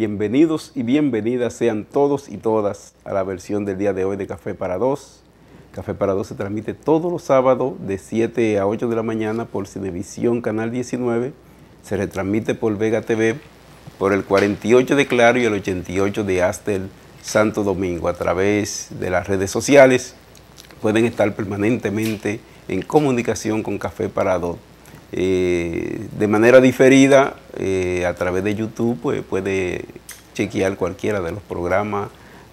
Bienvenidos y bienvenidas sean todos y todas a la versión del día de hoy de Café para Dos. Café para Dos se transmite todos los sábados de 7 a 8 de la mañana por Cinevisión Canal 19. Se retransmite por Vega TV, por el 48 de Claro y el 88 de Astel Santo Domingo. A través de las redes sociales pueden estar permanentemente en comunicación con Café para Dos. De manera diferida, a través de YouTube, pues puede chequear cualquiera de los programas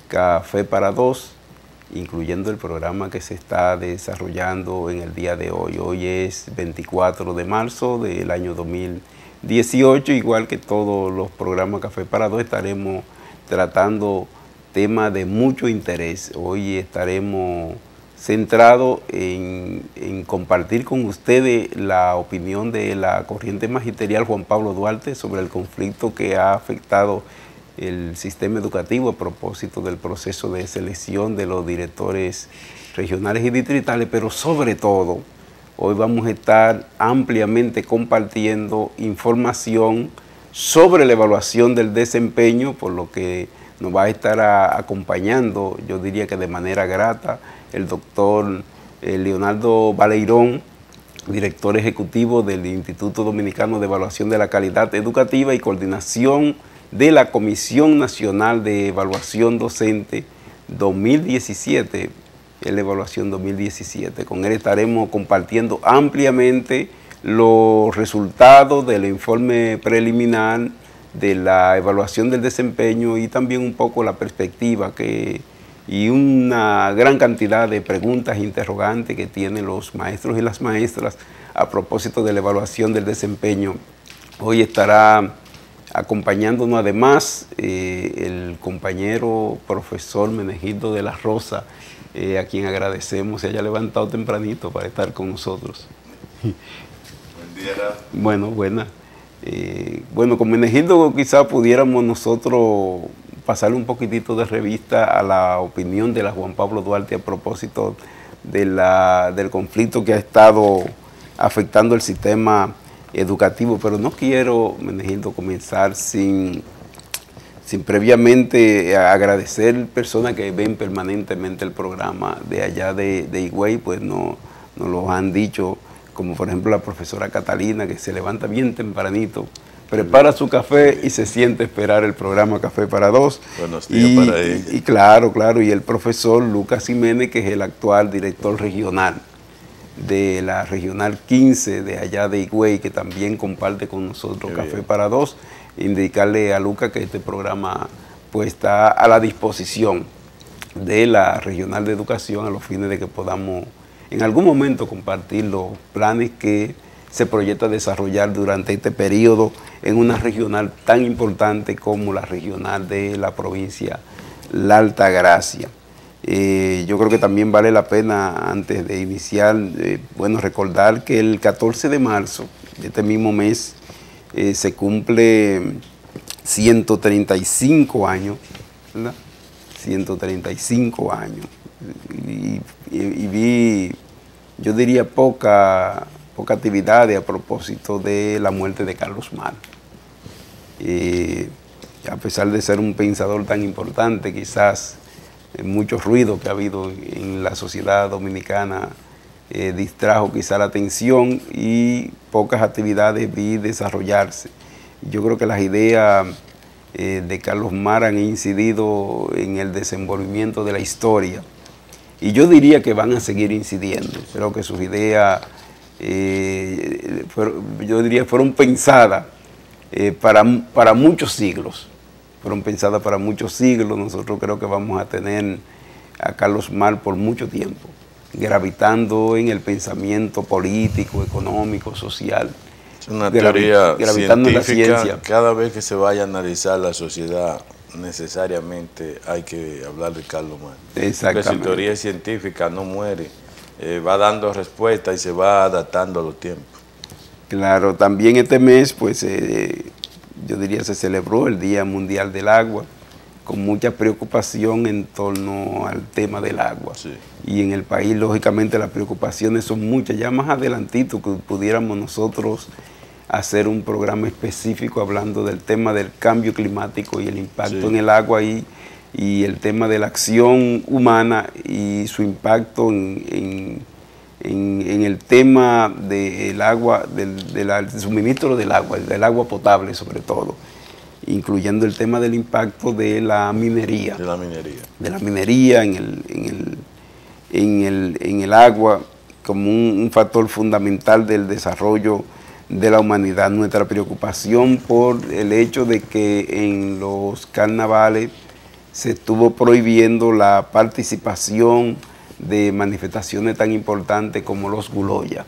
Café para Dos, incluyendo el programa que se está desarrollando en el día de hoy. Hoy es 24 de marzo del año 2018, igual que todos los programas Café para Dos, estaremos tratando temas de mucho interés. Hoy estaremos centrado en compartir con ustedes la opinión de la corriente magisterial Juan Pablo Duarte sobre el conflicto que ha afectado el sistema educativo a propósito del proceso de selección de los directores regionales y distritales, pero sobre todo, hoy vamos a estar ampliamente compartiendo información sobre la evaluación del desempeño, por lo que nos va a estar acompañando, yo diría que de manera grata, el doctor Leonardo Baleirón, director ejecutivo del Instituto Dominicano de Evaluación de la Calidad Educativa y coordinación de la Comisión Nacional de Evaluación Docente 2017, la evaluación 2017. Con él estaremos compartiendo ampliamente los resultados del informe preliminar de la evaluación del desempeño y también un poco la perspectiva y una gran cantidad de preguntas e interrogantes que tienen los maestros y las maestras a propósito de la evaluación del desempeño. Hoy estará acompañándonos además el compañero profesor Menegildo de la Rosa, a quien agradecemos se haya levantado tempranito para estar con nosotros. Buen día. Bueno, buena. Bueno, con Menegildo quizá pudiéramos nosotros pasarle un poquitito de revista a la opinión de la Juan Pablo Duarte a propósito del conflicto que ha estado afectando el sistema educativo, pero no quiero, Menegildo, comenzar sin previamente agradecer personas que ven permanentemente el programa de allá de Higüey, pues nos lo han dicho, como por ejemplo la profesora Catalina, que se levanta bien tempranito, prepara su café y se siente a esperar el programa Café para Dos. Buenos días para ella. Y claro, y el profesor Lucas Jiménez, que es el actual director regional de la Regional 15 de allá de Higüey, que también comparte con nosotros Café para Dos. Indicarle a Lucas que este programa pues está a la disposición de la Regional de Educación a los fines de que podamos en algún momento compartir los planes que se proyecta desarrollar durante este periodo en una regional tan importante como la regional de la provincia La Altagracia. Yo creo que también vale la pena, antes de iniciar, recordar que el 14 de marzo de este mismo mes se cumple 135 años, ¿verdad? 135 años. Y vi, yo diría, poca actividad a propósito de la muerte de Carlos Mar. A pesar de ser un pensador tan importante, quizás mucho ruido que ha habido en la sociedad dominicana distrajo quizá la atención y pocas actividades vi desarrollarse. Yo creo que las ideas de Carlos Mar han incidido en el desenvolvimiento de la historia y yo diría que van a seguir incidiendo. Creo que sus ideas fueron pensadas para muchos siglos. Fueron pensadas para muchos siglos. Nosotros creo que vamos a tener a Carlos Mar por mucho tiempo, gravitando en el pensamiento político, económico, social. Es una teoría gravitando en la científica. ciencia. Cada vez que se vaya a analizar la sociedad, necesariamente hay que hablar de Carlos Mar. Exactamente. Porque su teoría es científica, no muere. Va dando respuesta y se va adaptando a los tiempos. Claro, también este mes, pues, yo diría se celebró el Día Mundial del Agua, con mucha preocupación en torno al tema del agua. Sí. Y en el país, lógicamente, las preocupaciones son muchas. Ya más adelantito que pudiéramos nosotros hacer un programa específico hablando del tema del cambio climático y el impacto en el agua y el tema de la acción humana y su impacto en el tema del agua, del suministro del agua potable sobre todo, incluyendo el tema del impacto de la minería. De la minería en el agua como un factor fundamental del desarrollo de la humanidad. Nuestra preocupación por el hecho de que en los carnavales se estuvo prohibiendo la participación de manifestaciones tan importantes como los Guloya.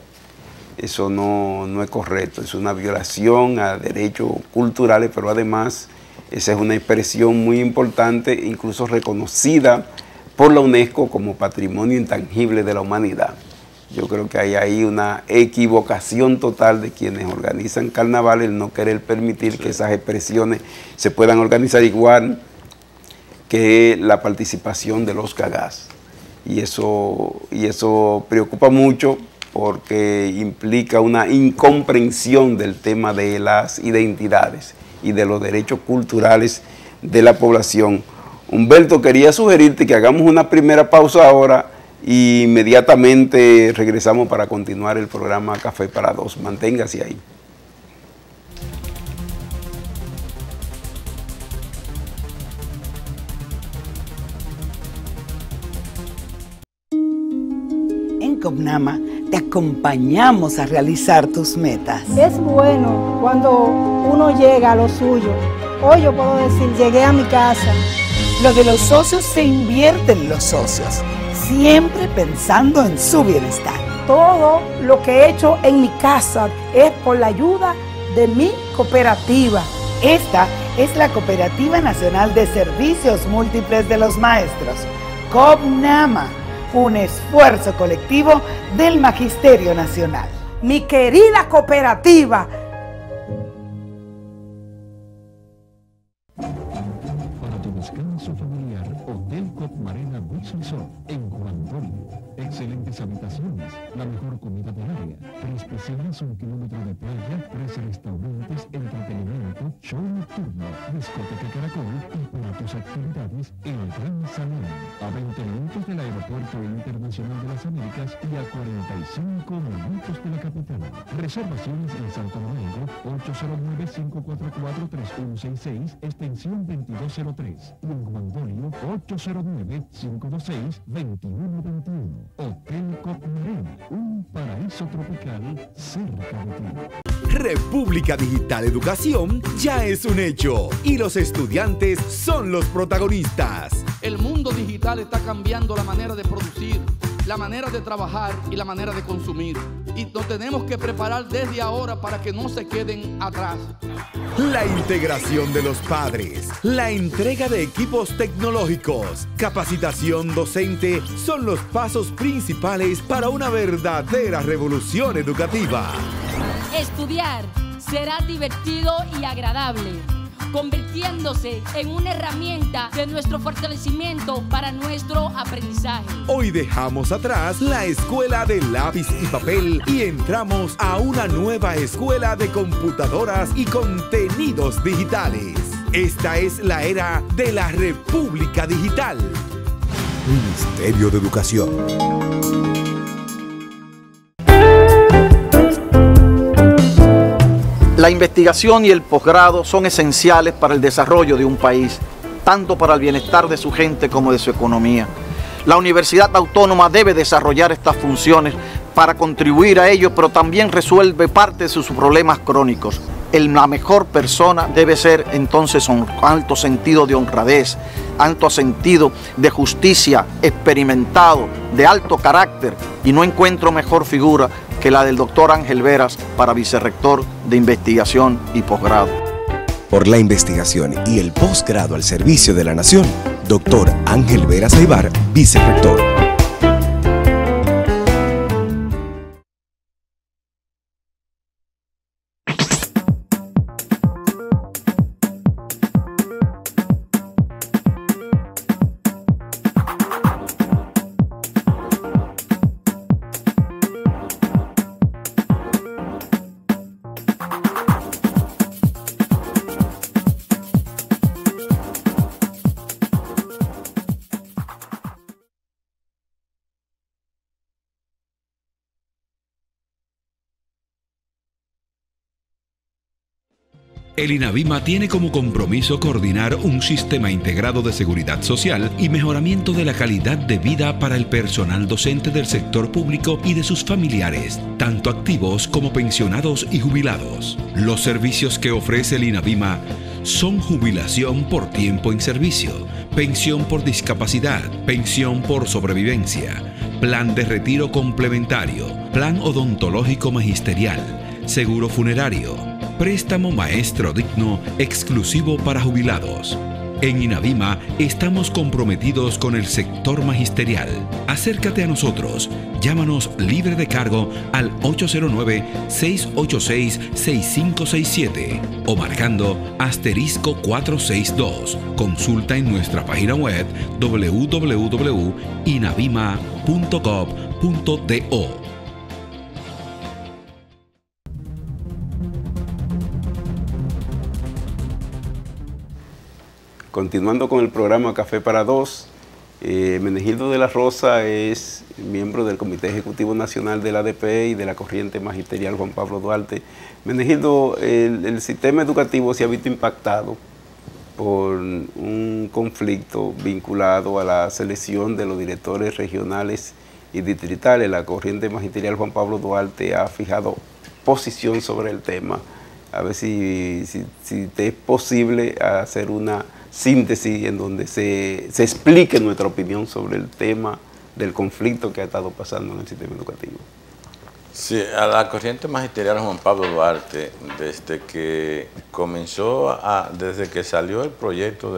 Eso no es correcto, es una violación a derechos culturales, pero además esa es una expresión muy importante, incluso reconocida por la UNESCO como patrimonio intangible de la humanidad. Yo creo que hay ahí una equivocación total de quienes organizan carnavales, el no querer permitir que esas expresiones se puedan organizar igual que la participación de los cagás. Y eso preocupa mucho porque implica una incomprensión del tema de las identidades y de los derechos culturales de la población. Humberto, quería sugerirte que hagamos una primera pausa ahora y inmediatamente regresamos para continuar el programa Café para Dos. Manténgase ahí. En Copnama te acompañamos a realizar tus metas. Es bueno cuando uno llega a lo suyo. Hoy yo puedo decir, llegué a mi casa. Lo de los socios se invierte en los socios, siempre pensando en su bienestar. Todo lo que he hecho en mi casa es por la ayuda de mi cooperativa. Esta es la Cooperativa Nacional de Servicios Múltiples de los Maestros, Copnama, un esfuerzo colectivo del Magisterio Nacional. Mi querida cooperativa. Para tu descanso familiar, Hotel Copmarena Beach Resort en Juan Dolio. Excelentes habitaciones, la mejor comida del área, 3 piscinas, 1 kilómetro de playa, 3 restaurantes, entretenimiento, show nocturno, discoteca Caracol y para tus actividades, el Gran Salón. A 20 minutos del Aeropuerto Internacional de las Américas y a 45 minutos de la capital. Reservaciones en Santo Domingo, 809-544-3166, extensión 2203. Y en Juan Dolio, 809-526-2121. Hotel Copmarena, un paraíso tropical cerca de ti. República Digital Educación ya es un hecho y los estudiantes son los protagonistas. El mundo digital está cambiando la manera de producir, la manera de trabajar y la manera de consumir. Y nos tenemos que preparar desde ahora para que no se queden atrás. La integración de los padres, la entrega de equipos tecnológicos, capacitación docente son los pasos principales para una verdadera revolución educativa. Estudiar será divertido y agradable, convirtiéndose en una herramienta de nuestro fortalecimiento para nuestro aprendizaje. Hoy dejamos atrás la escuela de lápiz y papel y entramos a una nueva escuela de computadoras y contenidos digitales. Esta es la era de la República Digital. Ministerio de Educación. La investigación y el posgrado son esenciales para el desarrollo de un país, tanto para el bienestar de su gente como de su economía. La Universidad Autónoma debe desarrollar estas funciones para contribuir a ello, pero también resuelve parte de sus problemas crónicos. La mejor persona debe ser entonces un alto sentido de honradez, alto sentido de justicia, experimentado, de alto carácter, y no encuentro mejor figura que la del doctor Ángel Veras para vicerrector de investigación y posgrado. Por la investigación y el posgrado al servicio de la nación, doctor Ángel Veras Aybar, vicerrector. El INAVIMA tiene como compromiso coordinar un sistema integrado de seguridad social y mejoramiento de la calidad de vida para el personal docente del sector público y de sus familiares, tanto activos como pensionados y jubilados. Los servicios que ofrece el INAVIMA son jubilación por tiempo en servicio, pensión por discapacidad, pensión por sobrevivencia, plan de retiro complementario, plan odontológico magisterial, seguro funerario, préstamo maestro digno exclusivo para jubilados. En INAVIMA estamos comprometidos con el sector magisterial. Acércate a nosotros. Llámanos libre de cargo al 809-686-6567 o marcando *462. Consulta en nuestra página web www.inavima.gov.do. Continuando con el programa Café para Dos, Menegildo de la Rosa es miembro del Comité Ejecutivo Nacional del ADP y de la Corriente Magisterial Juan Pablo Duarte. Menegildo, el sistema educativo se ha visto impactado por un conflicto vinculado a la selección de los directores regionales y distritales. La Corriente Magisterial Juan Pablo Duarte ha fijado posición sobre el tema. A ver si te es posible hacer una síntesis en donde se explique nuestra opinión sobre el tema del conflicto que ha estado pasando en el sistema educativo. Sí, a la Corriente Magisterial Juan Pablo Duarte, desde que salió el proyecto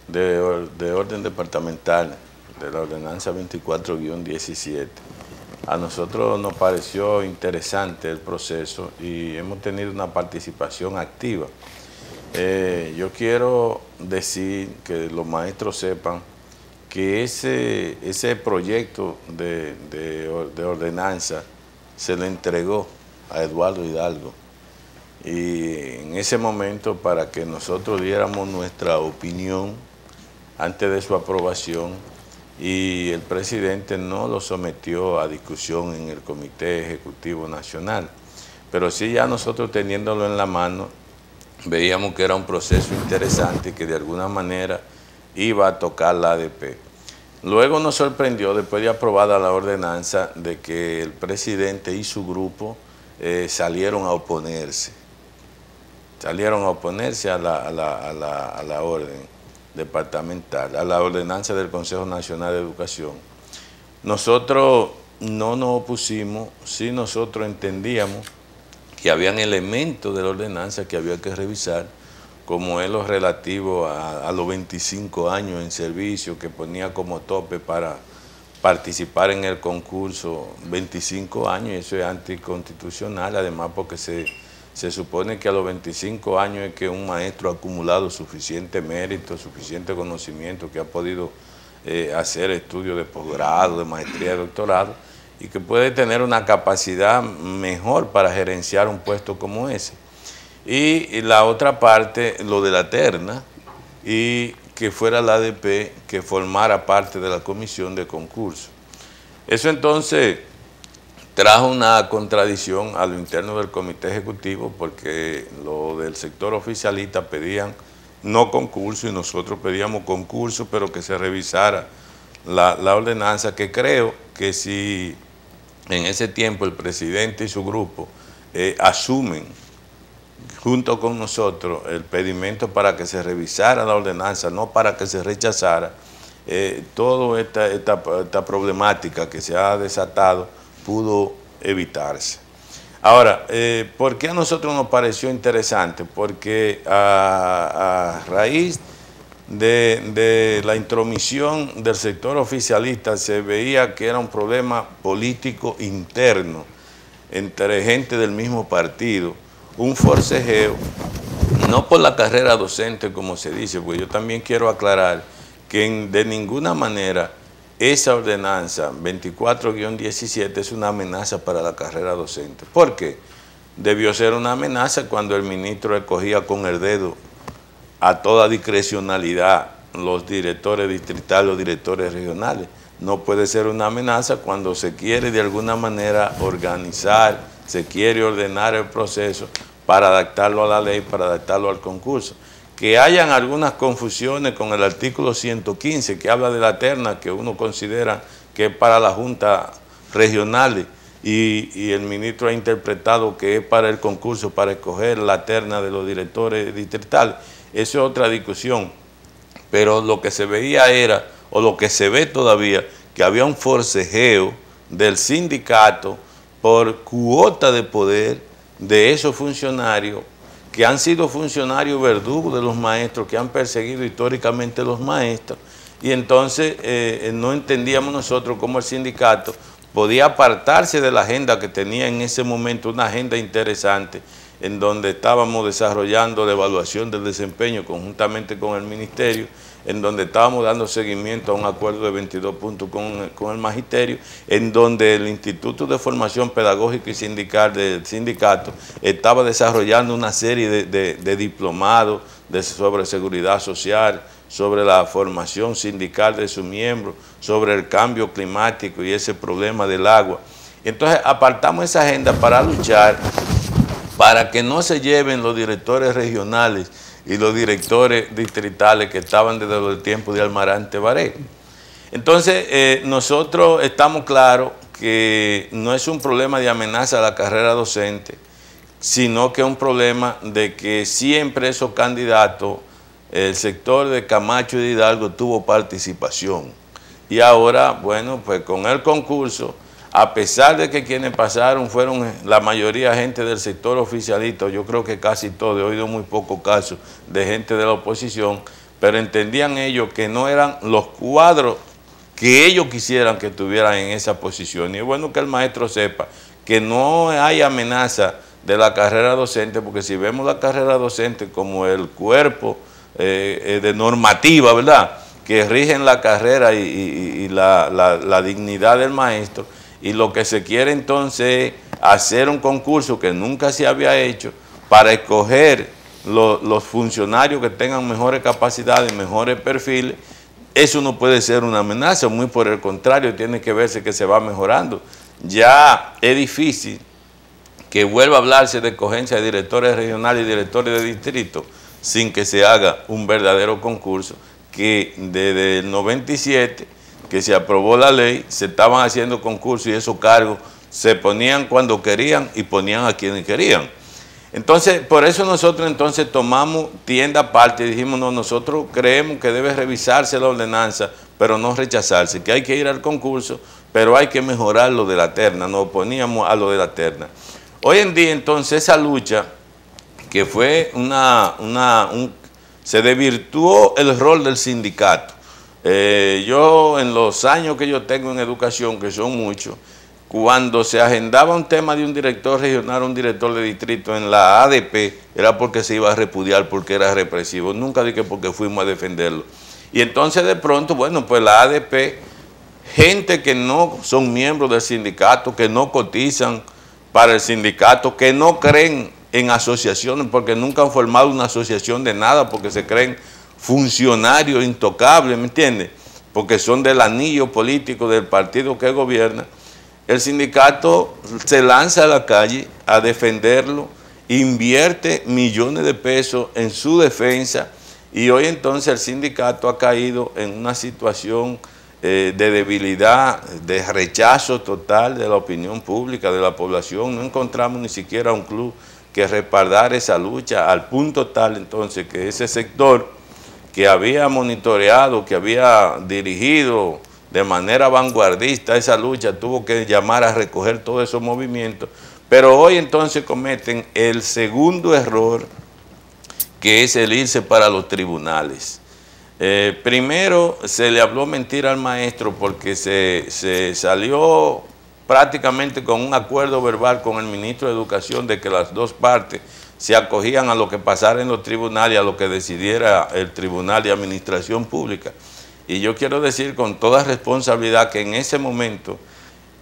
de orden departamental de la ordenanza 24-17, a nosotros nos pareció interesante el proceso y hemos tenido una participación activa. Yo quiero decir que los maestros sepan que ese proyecto de ordenanza se le entregó a Eduardo Hidalgo y en ese momento, para que nosotros diéramos nuestra opinión antes de su aprobación, y el presidente no lo sometió a discusión en el Comité Ejecutivo Nacional, pero sí, ya nosotros teniéndolo en la mano, veíamos que era un proceso interesante y que de alguna manera iba a tocar la ADP. Luego nos sorprendió, después de aprobada la ordenanza, de que el presidente y su grupo salieron a oponerse a la orden departamental, a la ordenanza del Consejo Nacional de Educación. Nosotros no nos opusimos, sí nosotros entendíamos que habían elementos de la ordenanza que había que revisar, como es lo relativo a los 25 años en servicio, que ponía como tope para participar en el concurso 25 años, y eso es anticonstitucional, además porque se supone que a los 25 años es que un maestro ha acumulado suficiente mérito, suficiente conocimiento, que ha podido hacer estudios de posgrado, de maestría, de doctorado, y que puede tener una capacidad mejor para gerenciar un puesto como ese. Y la otra parte, lo de la terna, y que fuera la ADP que formara parte de la comisión de concurso. Eso entonces trajo una contradicción a lo interno del Comité Ejecutivo, porque lo del sector oficialista pedían no concurso y nosotros pedíamos concurso, pero que se revisara la ordenanza, que creo que si en ese tiempo el presidente y su grupo asumen junto con nosotros el pedimento para que se revisara la ordenanza, no para que se rechazara, toda esta problemática que se ha desatado pudo evitarse. Ahora, ¿por qué a nosotros nos pareció interesante? Porque a raíz de la intromisión del sector oficialista se veía que era un problema político interno entre gente del mismo partido, un forcejeo, no por la carrera docente como se dice, porque yo también quiero aclarar que de ninguna manera esa ordenanza 24-17 es una amenaza para la carrera docente. ¿Por qué? Debió ser una amenaza cuando el ministro escogía con el dedo a toda discrecionalidad los directores distritales o directores regionales. No puede ser una amenaza cuando se quiere de alguna manera organizar, se quiere ordenar el proceso para adaptarlo a la ley, para adaptarlo al concurso. Que hayan algunas confusiones con el artículo 115, que habla de la terna, que uno considera que es para la Junta regionales, y el ministro ha interpretado que es para el concurso, para escoger la terna de los directores distritales. Eso es otra discusión, pero lo que se veía era, o lo que se ve todavía, que había un forcejeo del sindicato por cuota de poder de esos funcionarios que han sido funcionarios verdugos de los maestros, que han perseguido históricamente los maestros, y entonces no entendíamos nosotros cómo el sindicato podía apartarse de la agenda que tenía en ese momento, una agenda interesante, en donde estábamos desarrollando la evaluación del desempeño conjuntamente con el ministerio, en donde estábamos dando seguimiento a un acuerdo de 22 puntos con el magisterio, en donde el Instituto de Formación Pedagógica y Sindical del sindicato estaba desarrollando una serie de diplomados sobre seguridad social, sobre la formación sindical de sus miembros, sobre el cambio climático y ese problema del agua. Entonces apartamos esa agenda para luchar para que no se lleven los directores regionales y los directores distritales que estaban desde el tiempo de Almarante Baré. Entonces nosotros estamos claros que no es un problema de amenaza a la carrera docente, sino que es un problema de que siempre esos candidatos, el sector de Camacho y de Hidalgo tuvo participación. Y ahora, bueno, pues con el concurso, a pesar de que quienes pasaron fueron la mayoría gente del sector oficialista, yo creo que casi todo, he oído muy pocos casos de gente de la oposición, pero entendían ellos que no eran los cuadros que ellos quisieran que estuvieran en esa posición. Y es bueno que el maestro sepa que no hay amenaza de la carrera docente, porque si vemos la carrera docente como el cuerpo de normativa, ¿verdad?, que rigen la carrera y la dignidad del maestro, y lo que se quiere entonces es hacer un concurso que nunca se había hecho para escoger los funcionarios que tengan mejores capacidades, mejores perfiles. Eso no puede ser una amenaza, muy por el contrario, tiene que verse que se va mejorando. Ya es difícil que vuelva a hablarse de escogencia de directores regionales y directores de distrito sin que se haga un verdadero concurso, que desde el 97, que se aprobó la ley, se estaban haciendo concursos y esos cargos se ponían cuando querían y ponían a quienes querían. Entonces, por eso nosotros entonces tomamos tienda aparte y dijimos, no, nosotros creemos que debe revisarse la ordenanza, pero no rechazarse, que hay que ir al concurso, pero hay que mejorar lo de la terna, nos oponíamos a lo de la terna. Hoy en día entonces esa lucha, que fue se desvirtuó el rol del sindicato. Yo en los años que yo tengo en educación, que son muchos, cuando se agendaba un tema de un director regional o un director de distrito en la ADP, era porque se iba a repudiar, porque era represivo, nunca dije porque fuimos a defenderlo. Y entonces de pronto, bueno, pues la ADP, gente que no son miembros del sindicato, que no cotizan para el sindicato, que no creen en asociaciones, porque nunca han formado una asociación de nada, porque se creen funcionarios intocables, ¿me entiendes? Porque son del anillo político del partido que gobierna. El sindicato se lanza a la calle a defenderlo, invierte millones de pesos en su defensa, y hoy entonces el sindicato ha caído en una situación de debilidad, de rechazo total de la opinión pública, de la población. No encontramos ni siquiera un club que respaldar esa lucha, al punto tal entonces que ese sector que había monitoreado, que había dirigido de manera vanguardista esa lucha, tuvo que llamar a recoger todos esos movimientos, pero hoy entonces cometen el segundo error, que es el irse para los tribunales. Primero se le habló mentira al maestro porque se salió prácticamente con un acuerdo verbal con el ministro de Educación de que las dos partes se acogían a lo que pasara en los tribunales, a lo que decidiera el Tribunal de Administración Pública. Y yo quiero decir con toda responsabilidad que en ese momento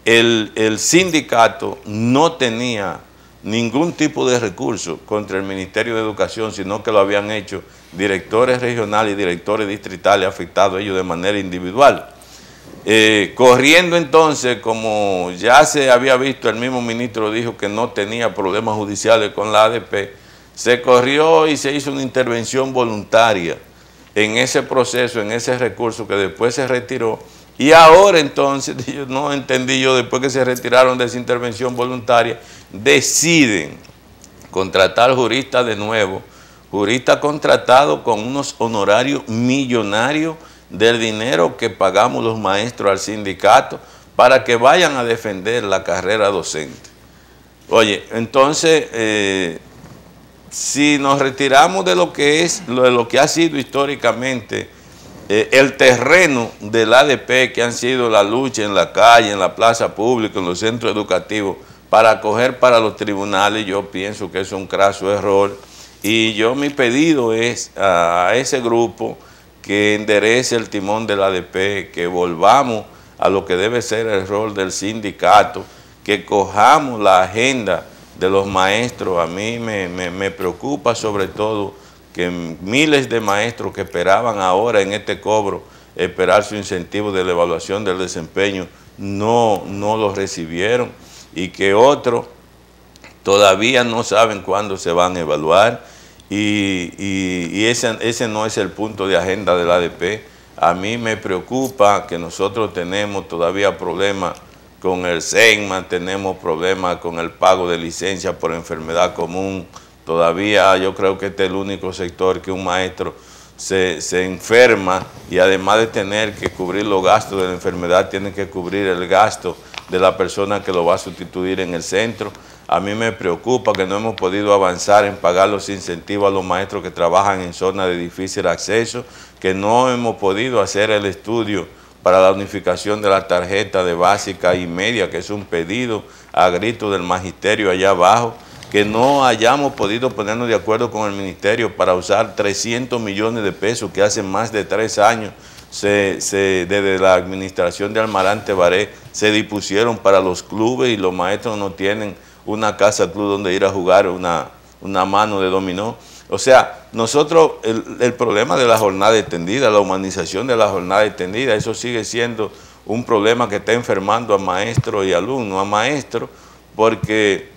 el sindicato no tenía ningún tipo de recurso contra el Ministerio de Educación, sino que lo habían hecho directores regionales y directores distritales afectados ellos de manera individual. corriendo entonces, como ya se había visto, el mismo ministro dijo que no tenía problemas judiciales con la ADP, se corrió y se hizo una intervención voluntaria en ese proceso, en ese recurso que después se retiró. Y ahora entonces, no entendí yo, después que se retiraron de esa intervención voluntaria, deciden contratar juristas de nuevo, juristas contratados con unos honorarios millonarios del dinero que pagamos los maestros al sindicato para que vayan a defender la carrera docente. Oye, entonces, si nos retiramos de lo que es, de lo que ha sido históricamente el terreno del ADP, que han sido la lucha en la calle, en la plaza pública, en los centros educativos, para coger para los tribunales, yo pienso que es un craso error. Y mi pedido es a ese grupo que enderece el timón del ADP, que volvamos a lo que debe ser el rol del sindicato, que cojamos la agenda de los maestros. A mí me preocupa sobre todo que miles de maestros que esperaban ahora en este cobro, esperar su incentivo de la evaluación del desempeño, no lo recibieron, y que otros todavía no saben cuándo se van a evaluar, y ese no es el punto de agenda del ADP. A mí me preocupa que nosotros tenemos todavía problemas con el SEGMA, tenemos problemas con el pago de licencia por enfermedad común. Todavía yo creo que este es el único sector que un maestro se enferma y además de tener que cubrir los gastos de la enfermedad, tiene que cubrir el gasto de la persona que lo va a sustituir en el centro. A mí me preocupa que no hemos podido avanzar en pagar los incentivos a los maestros que trabajan en zonas de difícil acceso, que no hemos podido hacer el estudio para la unificación de la tarjeta de básica y media, que es un pedido a grito del magisterio allá abajo, que no hayamos podido ponernos de acuerdo con el ministerio para usar 300 millones de pesos que hace más de 3 años desde la administración de Almarante Baré se dispusieron para los clubes, y los maestros no tienen una casa club donde ir a jugar una mano de dominó. O sea, nosotros, el problema de la jornada extendida, la humanización de la jornada extendida, eso sigue siendo un problema que está enfermando a maestros y alumnos, a maestros, porque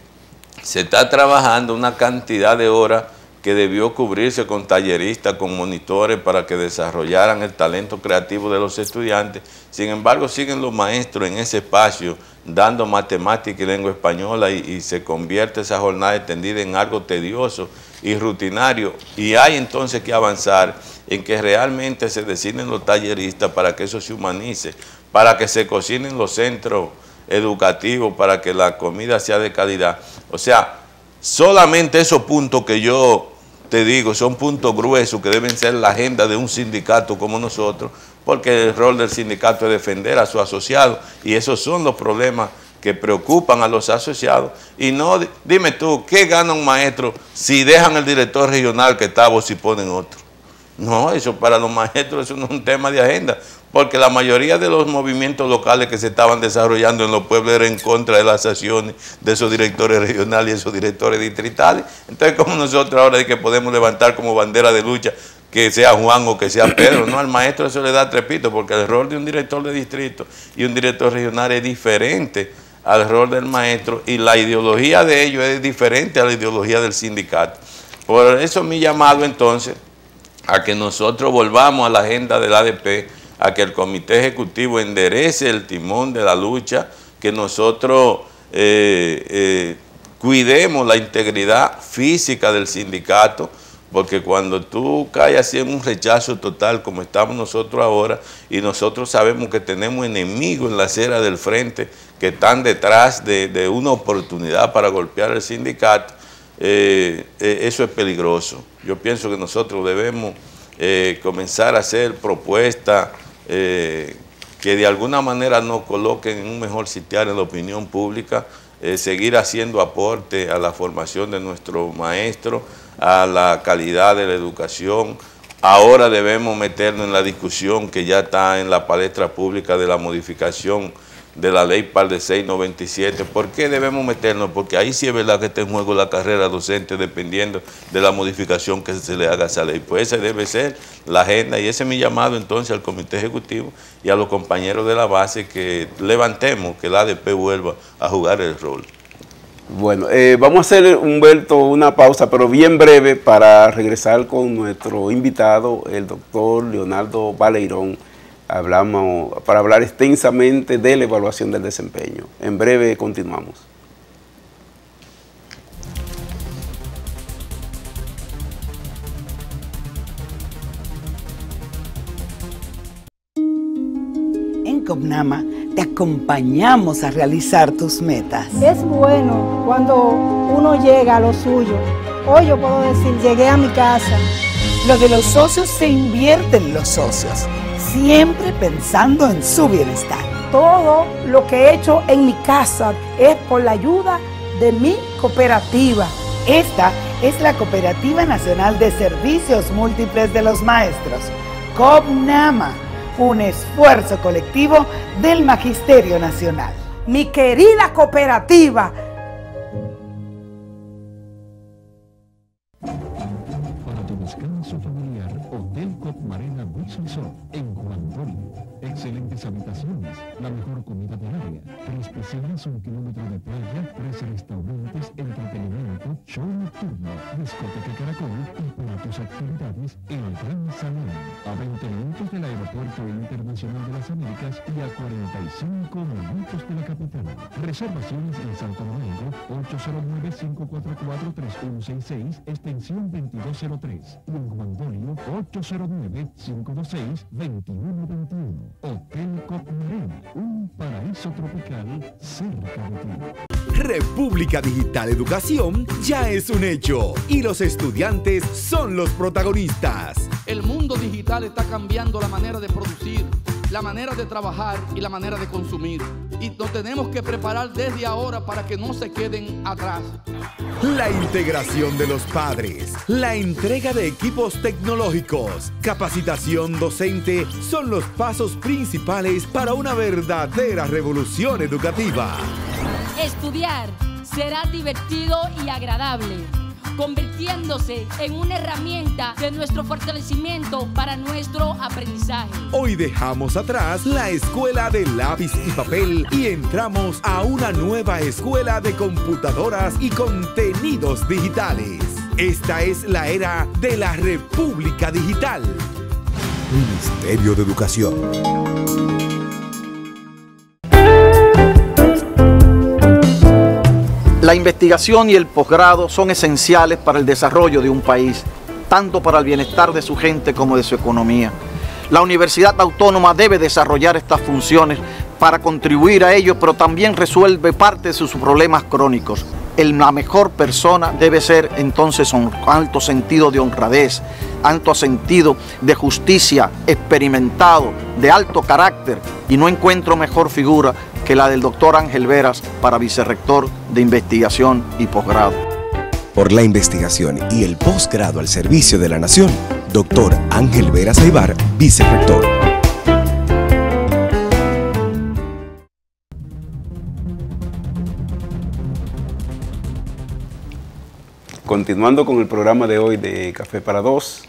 se está trabajando una cantidad de horas que debió cubrirse con talleristas, con monitores, para que desarrollaran el talento creativo de los estudiantes. Sin embargo, siguen los maestros en ese espacio dando matemática y lengua española, y se convierte esa jornada extendida en algo tedioso y rutinario. Y hay entonces que avanzar en que realmente se designen los talleristas para que eso se humanice, para que se cocinen los centros educativos, para que la comida sea de calidad. O sea, solamente esos puntos que yo te digo son puntos gruesos que deben ser la agenda de un sindicato como nosotros, porque el rol del sindicato es defender a sus asociados, y esos son los problemas que preocupan a los asociados. Y no, dime tú, ¿qué gana un maestro si dejan el director regional que está o si ponen otro? No, eso para los maestros eso no es un tema de agenda, porque la mayoría de los movimientos locales que se estaban desarrollando en los pueblos eran en contra de las acciones de esos directores regionales y esos directores distritales. Entonces, como nosotros ahora que podemos levantar como bandera de lucha que sea Juan o que sea Pedro? No, al maestro eso le da trepito, porque el rol de un director de distrito y un director regional es diferente al rol del maestro, y la ideología de ellos es diferente a la ideología del sindicato. Por eso mi llamado entonces a que nosotros volvamos a la agenda del ADP, a que el comité ejecutivo enderece el timón de la lucha, que nosotros cuidemos la integridad física del sindicato, porque cuando tú caes así en un rechazo total como estamos nosotros ahora, y nosotros sabemos que tenemos enemigos en la acera del frente que están detrás de una oportunidad para golpear al sindicato, eso es peligroso. Yo pienso que nosotros debemos comenzar a hacer propuestas que de alguna manera nos coloquen en un mejor sitial en la opinión pública, seguir haciendo aporte a la formación de nuestros maestros, a la calidad de la educación, ahora debemos meternos en la discusión que ya está en la palestra pública de la modificación de la ley PAR de 697. ¿Por qué debemos meternos? Porque ahí sí es verdad que está en juego la carrera docente dependiendo de la modificación que se le haga a esa ley. Pues esa debe ser la agenda y ese es mi llamado entonces al Comité Ejecutivo y a los compañeros de la base que levantemos, que la ADP vuelva a jugar el rol. Bueno, vamos a hacer, Humberto, una pausa, pero bien breve para regresar con nuestro invitado, el doctor Leonardo Baleirón. Hablamos para hablar extensamente de la evaluación del desempeño. En breve continuamos. En COPNAMA te acompañamos a realizar tus metas. Es bueno cuando uno llega a lo suyo. Hoy yo puedo decir, llegué a mi casa. Lo de los socios se invierte en los socios, siempre pensando en su bienestar. Todo lo que he hecho en mi casa es por la ayuda de mi cooperativa. Esta es la Cooperativa Nacional de Servicios Múltiples de los Maestros, COPNAMA, un esfuerzo colectivo del Magisterio Nacional. Mi querida cooperativa. Para tu descanso familiar, Hotel Cop Marina Beach Resort en Juan Dolio. Excelentes habitaciones, la mejor comida del área, 3 piscinas, 1 kilómetro de playa, 3 restaurantes, entretenimiento, show nocturno, discoteca Caracol y para tus actividades, el Gran Salón. A 20 minutos del Aeropuerto Internacional de las Américas y a 45 minutos de la capital. Reservaciones en Santo Domingo, 809-544-3166, extensión 2203. Y en Juan Dolio, 809-526-2121. Hotel Cop Marina, un paraíso tropical cerca de ti. República Digital Educación ya es un hecho y los estudiantes son los protagonistas. El mundo digital está cambiando la manera de producir, la manera de trabajar y la manera de consumir. Y nos tenemos que preparar desde ahora para que no se queden atrás. La integración de los padres, la entrega de equipos tecnológicos, capacitación docente son los pasos principales para una verdadera revolución educativa. Estudiar será divertido y agradable, convirtiéndose en una herramienta de nuestro fortalecimiento para nuestro aprendizaje. Hoy dejamos atrás la escuela de lápiz y papel y entramos a una nueva escuela de computadoras y contenidos digitales. Esta es la era de la República Digital. Ministerio de Educación. La investigación y el posgrado son esenciales para el desarrollo de un país, tanto para el bienestar de su gente como de su economía. La Universidad Autónoma debe desarrollar estas funciones para contribuir a ello, pero también resuelve parte de sus problemas crónicos. La mejor persona debe ser entonces un alto sentido de honradez, alto sentido de justicia, experimentado, de alto carácter, y no encuentro mejor figura que la del doctor Ángel Veras para vicerrector de investigación y posgrado. Por la investigación y el posgrado al servicio de la nación, doctor Ángel Veras Aybar, vicerrector. Continuando con el programa de hoy de Café para Dos,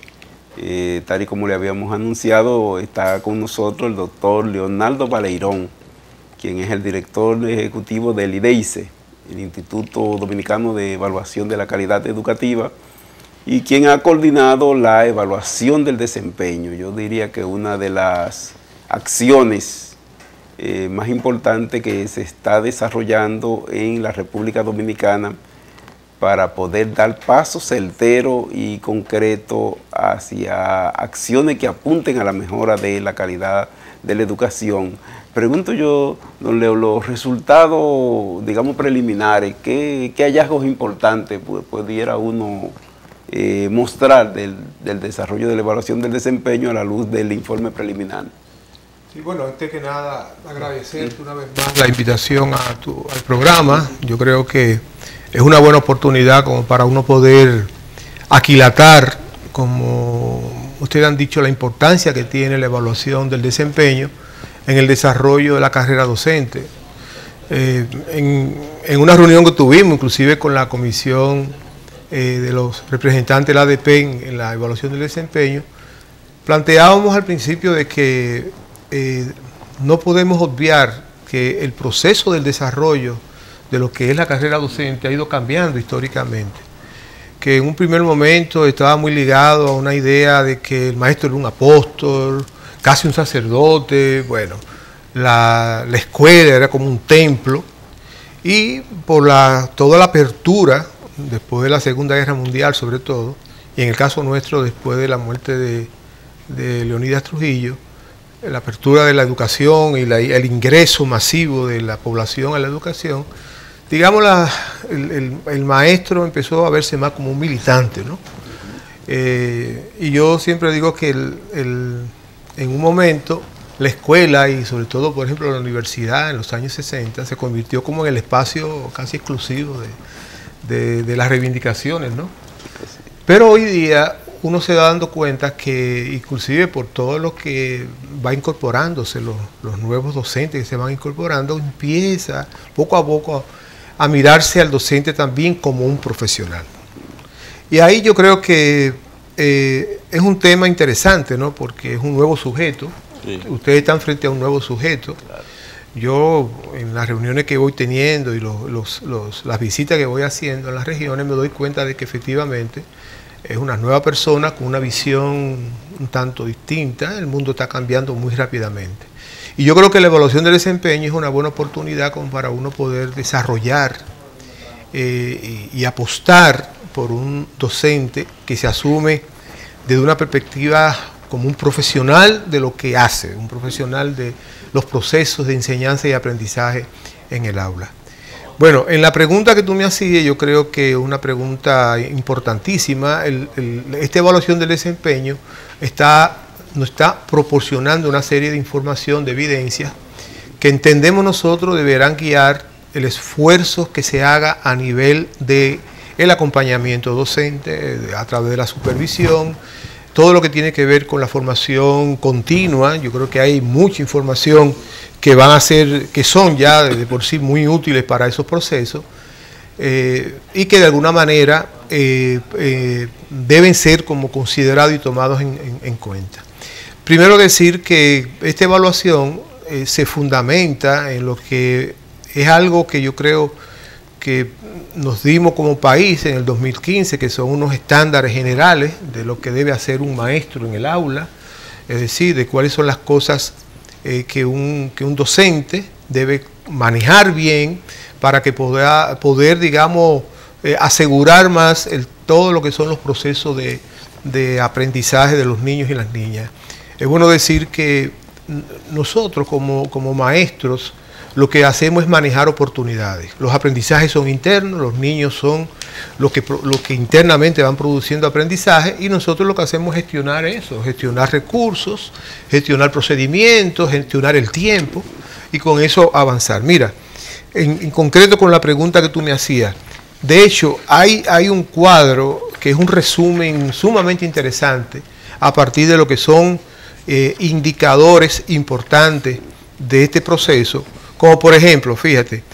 tal y como le habíamos anunciado, está con nosotros el doctor Leonardo Baleirón, quien es el director ejecutivo del IDEICE, el Instituto Dominicano de Evaluación de la Calidad Educativa, y quien ha coordinado la evaluación del desempeño. Yo diría que una de las acciones más importantes que se está desarrollando en la República Dominicana para poder dar pasos certeros y concretos hacia acciones que apunten a la mejora de la calidad de la educación. Pregunto yo, don Leo, los resultados, digamos, preliminares, ¿qué hallazgos importantes pudiera uno mostrar del desarrollo de la evaluación del desempeño a la luz del informe preliminar? Sí, bueno, antes que nada, agradecerte una vez más la invitación al programa. Yo creo que es una buena oportunidad como para uno poder aquilatar como ustedes han dicho la importancia que tiene la evaluación del desempeño en el desarrollo de la carrera docente. En una reunión que tuvimos, inclusive con la comisión de los representantes de la ADP en la evaluación del desempeño, planteábamos al principio de que no podemos obviar que el proceso del desarrollo de lo que es la carrera docente ha ido cambiando históricamente, que en un primer momento estaba muy ligado a una idea de que el maestro era un apóstol, casi un sacerdote, bueno, la escuela era como un templo, y por toda la apertura, después de la Segunda Guerra Mundial sobre todo, y en el caso nuestro después de la muerte de Leonidas Trujillo, la apertura de la educación y el ingreso masivo de la población a la educación, digamos, el maestro empezó a verse más como un militante, ¿no? Y yo siempre digo que en un momento la escuela y sobre todo, por ejemplo, la universidad en los años 60 se convirtió como en el espacio casi exclusivo de las reivindicaciones, ¿no? Pero hoy día uno se va dando cuenta que inclusive por todo lo que va incorporándose, los nuevos docentes que se van incorporando, empieza poco a poco a mirarse al docente también como un profesional. Y ahí yo creo que es un tema interesante, ¿no? Porque es un nuevo sujeto. Sí. Ustedes están frente a un nuevo sujeto. Claro. Yo en las reuniones que voy teniendo y las visitas que voy haciendo en las regiones me doy cuenta de que efectivamente es una nueva persona con una visión un tanto distinta. El mundo está cambiando muy rápidamente. Y yo creo que la evaluación del desempeño es una buena oportunidad como para uno poder desarrollar y apostar por un docente que se asume desde una perspectiva como un profesional de lo que hace, un profesional de los procesos de enseñanza y aprendizaje en el aula. Bueno, en la pregunta que tú me hacías, yo creo que una pregunta importantísima, esta evaluación del desempeño nos está proporcionando una serie de información, de evidencias, que entendemos nosotros deberán guiar el esfuerzo que se haga a nivel del acompañamiento docente, a través de la supervisión, todo lo que tiene que ver con la formación continua. Yo creo que hay mucha información que van a ser, que son ya de por sí muy útiles para esos procesos, y que de alguna manera deben ser como considerados y tomados en cuenta. Primero decir que esta evaluación se fundamenta en lo que es algo que yo creo que nos dimos como país en el 2015, que son unos estándares generales de lo que debe hacer un maestro en el aula, es decir, de cuáles son las cosas que un docente debe manejar bien para que pueda digamos, asegurar más todo lo que son los procesos de aprendizaje de los niños y las niñas. Es bueno decir que nosotros como maestros lo que hacemos es manejar oportunidades. Los aprendizajes son internos, los niños son los que internamente van produciendo aprendizaje, y nosotros lo que hacemos es gestionar eso, gestionar recursos, gestionar procedimientos, gestionar el tiempo, y con eso avanzar. Mira, en concreto con la pregunta que tú me hacías, de hecho hay un cuadro que es un resumen sumamente interesante a partir de lo que son indicadores importantes de este proceso, como por ejemplo, fíjate,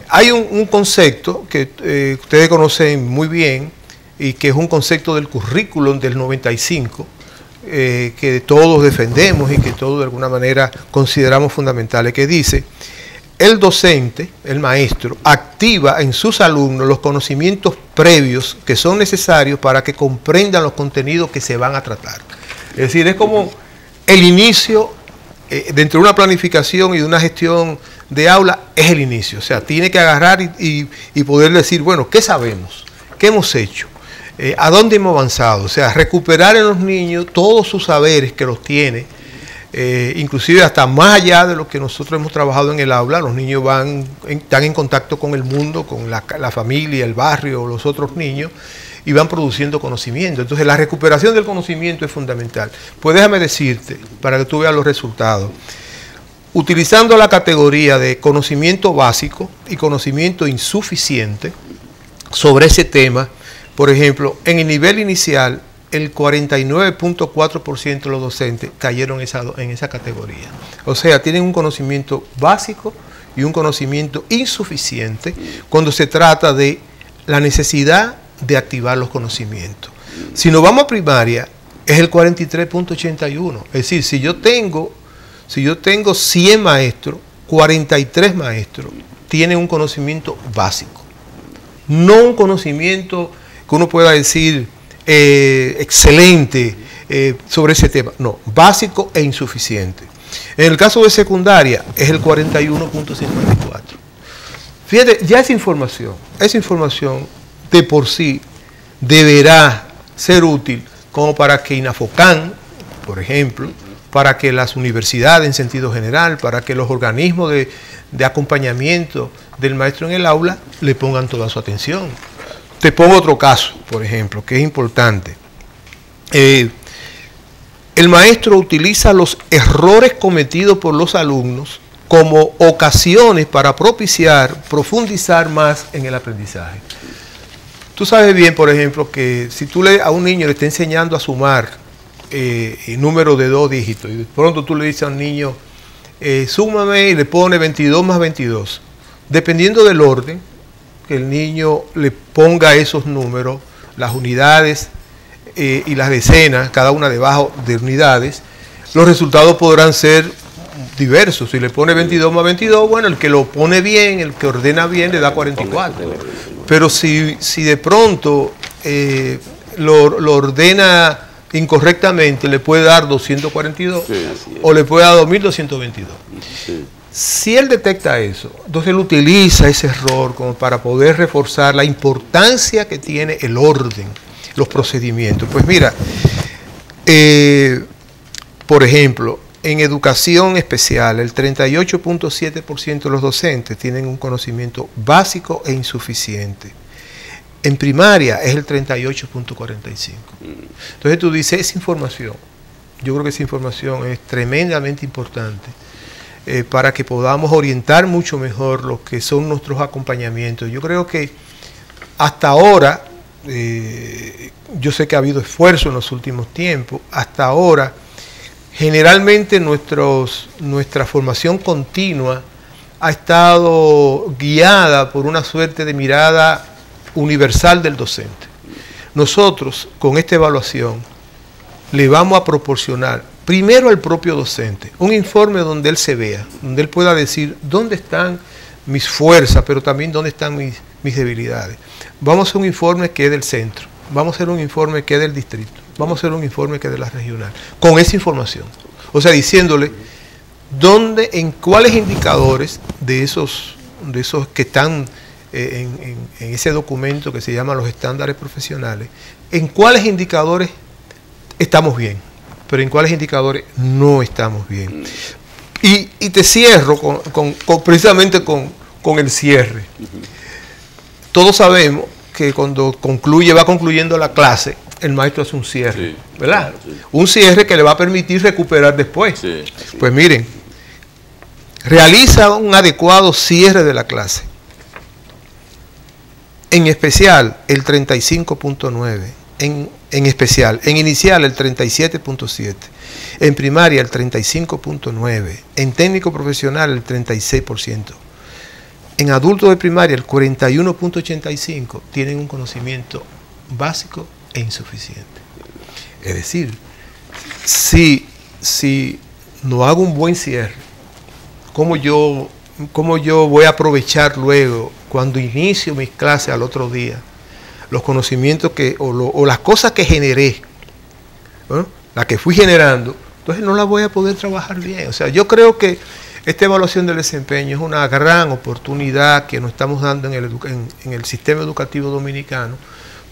hay un concepto que ustedes conocen muy bien y que es un concepto del currículum del 95, que todos defendemos y que todos de alguna manera consideramos fundamentales, que dice: el docente, el maestro, activa en sus alumnos los conocimientos previos que son necesarios para que comprendan los contenidos que se van a tratar. Es decir, es como el inicio, dentro de una planificación y de una gestión de aula, es el inicio. O sea, tiene que agarrar y poder decir, bueno, ¿qué sabemos? ¿Qué hemos hecho? ¿A dónde hemos avanzado? O sea, recuperar en los niños todos sus saberes que los tiene, inclusive hasta más allá de lo que nosotros hemos trabajado en el aula. Los niños están en contacto con el mundo, con la familia, el barrio, los otros niños, y van produciendo conocimiento. Entonces la recuperación del conocimiento es fundamental. Pues déjame decirte, para que tú veas los resultados, utilizando la categoría de conocimiento básico y conocimiento insuficiente sobre ese tema, por ejemplo, en el nivel inicial, el 49.4% de los docentes cayeron en esa categoría. O sea, tienen un conocimiento básico y un conocimiento insuficiente cuando se trata de la necesidad de activar los conocimientos. Si nos vamos a primaria, es el 43.81. Es decir, si yo tengo 100 maestros, 43 maestros tienen un conocimiento básico. No un conocimiento que uno pueda decir excelente sobre ese tema. No, básico e insuficiente. En el caso de secundaria es el 41.54. Fíjate, ya esa información de por sí deberá ser útil como para que INAFOCAN, por ejemplo, para que las universidades en sentido general, para que los organismos de acompañamiento del maestro en el aula le pongan toda su atención. Te pongo otro caso, por ejemplo, que es importante. El maestro utiliza los errores cometidos por los alumnos como ocasiones para profundizar más en el aprendizaje. Tú sabes bien, por ejemplo, que si tú a un niño le estás enseñando a sumar números de 2 dígitos y de pronto tú le dices a un niño, súmame, y le pone 22 más 22. Dependiendo del orden que el niño le ponga esos números, las unidades y las decenas, cada una debajo de unidades, los resultados podrán ser diversos. Si le pone 22 más 22, bueno, el que lo pone bien, el que ordena bien, le da 44. Pero si de pronto lo ordena incorrectamente, le puede dar 242 o le puede dar 2222. Sí. Si él detecta eso, entonces él utiliza ese error como para poder reforzar la importancia que tiene el orden, los procedimientos. Pues mira, por ejemplo, en educación especial, el 38.7% de los docentes tienen un conocimiento básico e insuficiente. En primaria es el 38.45. Entonces tú dices, esa información, yo creo que esa información es tremendamente importante para que podamos orientar mucho mejor lo que son nuestros acompañamientos. Yo creo que hasta ahora, yo sé que ha habido esfuerzo en los últimos tiempos, hasta ahora, generalmente nuestra formación continua ha estado guiada por una suerte de mirada universal del docente. Nosotros, con esta evaluación, le vamos a proporcionar primero al propio docente un informe donde él se vea, donde él pueda decir dónde están mis fuerzas, pero también dónde están mis debilidades. Vamos a hacer un informe que es del centro, vamos a hacer un informe que es del distrito, vamos a hacer un informe que es de la regional, con esa información. O sea, diciéndole dónde, en cuáles indicadores de esos que están en ese documento que se llama los estándares profesionales, en cuáles indicadores estamos bien, pero en cuáles indicadores no estamos bien. Y te cierro precisamente con el cierre. Todos sabemos que cuando va concluyendo la clase, el maestro hace un cierre, ¿verdad? Claro, sí. Un cierre que le va a permitir recuperar después. Sí. Pues miren, realiza un adecuado cierre de la clase. En especial el 35.9, en especial, en inicial el 37.7, en primaria el 35.9, en técnico profesional el 36%, en adultos de primaria el 41.85 tienen un conocimiento básico e insuficiente. Es decir, si no hago un buen cierre, ¿cómo yo voy a aprovechar luego, cuando inicio mis clases al otro día, los conocimientos o las cosas que generé, ¿no? Las que fui generando? Entonces no las voy a poder trabajar bien. O sea, yo creo que esta evaluación del desempeño es una gran oportunidad que nos estamos dando en el sistema educativo dominicano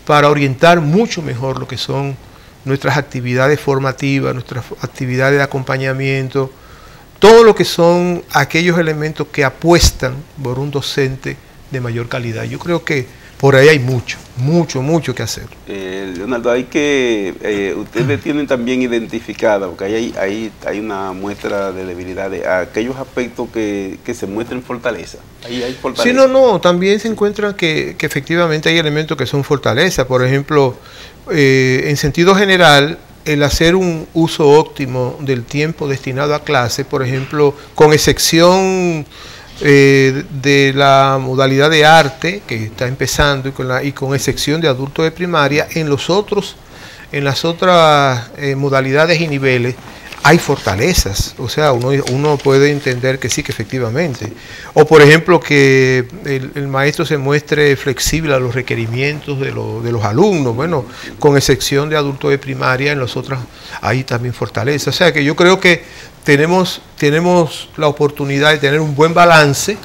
para orientar mucho mejor lo que son nuestras actividades formativas, nuestras actividades de acompañamiento, todo lo que son aquellos elementos que apuestan por un docente de mayor calidad. Yo creo que por ahí hay mucho que hacer. Leonardo, hay que, ustedes tienen también identificada, porque hay una muestra de debilidad de aquellos aspectos que se muestren fortaleza. Ahí hay fortaleza. Sí, también se encuentra que efectivamente hay elementos que son fortaleza. Por ejemplo, en sentido general, el hacer un uso óptimo del tiempo destinado a clase, por ejemplo, con excepción de la modalidad de arte que está empezando y con excepción de adultos de primaria, en las otras modalidades y niveles hay fortalezas, o sea, uno puede entender que sí, que efectivamente. O por ejemplo que el maestro se muestre flexible a los requerimientos de los alumnos, bueno, con excepción de adultos de primaria, en los otros hay también fortaleza. O sea que yo creo que tenemos la oportunidad de tener un buen balance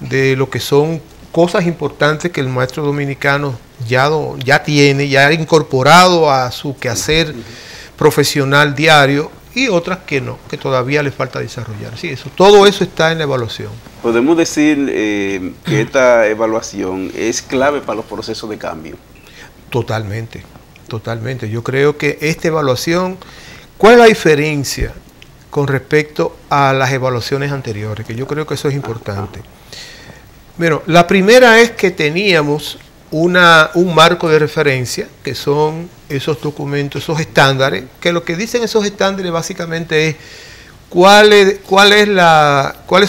de lo que son cosas importantes que el maestro dominicano ya tiene, ya ha incorporado a su quehacer profesional diario, y otras que no, que todavía le falta desarrollar. Sí, todo eso está en la evaluación. Podemos decir que esta evaluación es clave para los procesos de cambio. Totalmente. Yo creo que esta evaluación, ¿cuál es la diferencia con respecto a las evaluaciones anteriores? Que yo creo que eso es importante. Bueno, la primera es que teníamos un marco de referencia, que son esos documentos, esos estándares, que lo que dicen esos estándares básicamente es cuáles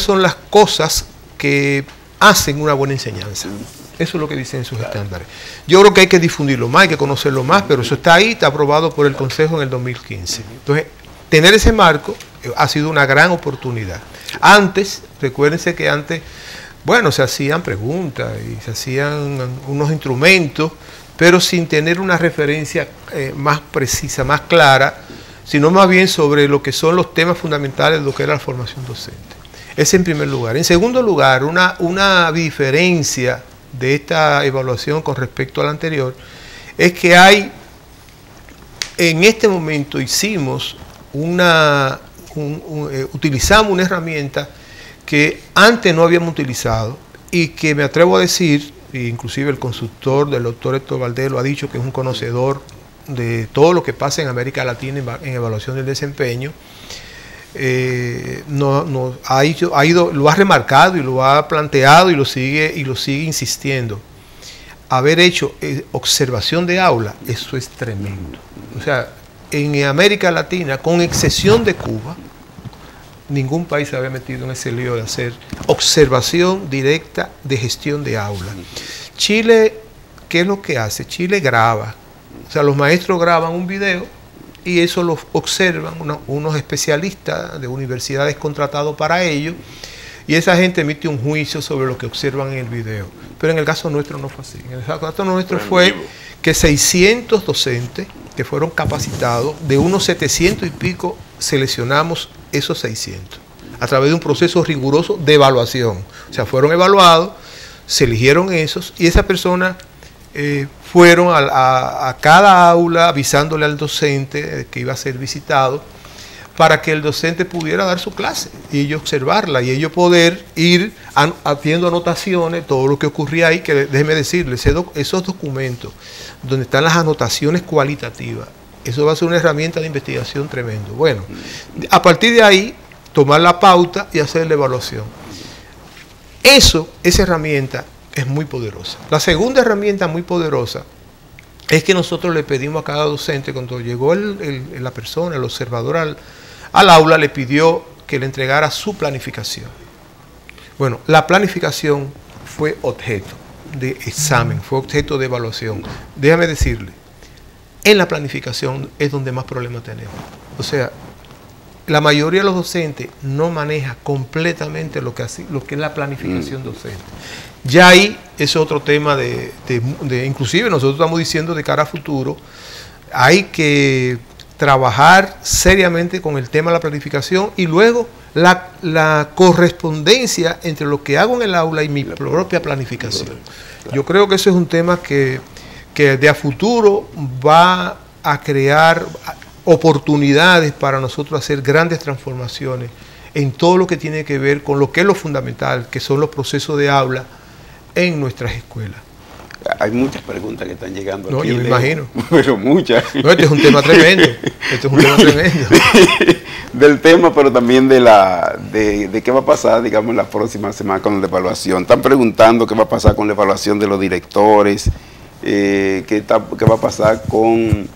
son las cosas que hacen una buena enseñanza. Eso es lo que dicen esos estándares. Yo creo que hay que difundirlo más, hay que conocerlo más, pero eso está ahí, está aprobado por el Consejo en el 2015. Entonces, tener ese marco ha sido una gran oportunidad. Antes, recuérdense que antes, bueno, se hacían preguntas y se hacían unos instrumentos, pero sin tener una referencia más precisa, más clara, sino más bien sobre lo que son los temas fundamentales de lo que era la formación docente. Ese en primer lugar. En segundo lugar, una diferencia de esta evaluación con respecto a la anterior es que en este momento utilizamos una herramienta que antes no habíamos utilizado y que me atrevo a decir, inclusive el consultor del doctor Héctor Valdés lo ha dicho, que es un conocedor de todo lo que pasa en América Latina en evaluación del desempeño, lo ha remarcado y lo ha planteado y lo sigue insistiendo. Haber hecho observación de aula, eso es tremendo. O sea, en América Latina, con excepción de Cuba, ningún país se había metido en ese lío de hacer observación directa de gestión de aula. Chile, ¿qué es lo que hace? Chile graba. O sea, los maestros graban un video y eso lo observan unos especialistas de universidades contratados para ello, y esa gente emite un juicio sobre lo que observan en el video. Pero en el caso nuestro no fue así. En el caso nuestro fue que 600 docentes que fueron capacitados, de unos 700 y pico, seleccionamos esos 600 a través de un proceso riguroso de evaluación. O sea, fueron evaluados, se eligieron esos, y esas personas fueron a cada aula avisándole al docente que iba a ser visitado, para que el docente pudiera dar su clase y ellos observarla y ellos poder ir haciendo anotaciones, todo lo que ocurría ahí, que déjeme decirles, esos documentos donde están las anotaciones cualitativas, eso va a ser una herramienta de investigación tremendo. Bueno, a partir de ahí, tomar la pauta y hacer la evaluación. Esa herramienta es muy poderosa. La segunda herramienta muy poderosa es que nosotros le pedimos a cada docente, cuando llegó la persona, el observador al aula, le pidió que le entregara su planificación. Bueno, la planificación fue objeto de examen, fue objeto de evaluación. Déjame decirle, en la planificación es donde más problemas tenemos. O sea, la mayoría de los docentes no maneja completamente lo que es la planificación docente. Ya ahí es otro tema inclusive nosotros estamos diciendo de cara a futuro, hay que trabajar seriamente con el tema de la planificación y luego la correspondencia entre lo que hago en el aula y mi propia planificación. Yo creo que ese es un tema que de a futuro va a crear oportunidades para nosotros hacer grandes transformaciones en todo lo que tiene que ver con lo que es lo fundamental, que son los procesos de aula en nuestras escuelas. Hay muchas preguntas que están llegando no, aquí. Yo me imagino. Pero muchas. No, este es un tema tremendo. Este es un tema tremendo. Del tema, pero también de qué va a pasar, digamos, la próxima semana con la evaluación. Están preguntando qué va a pasar con la evaluación de los directores, qué va a pasar con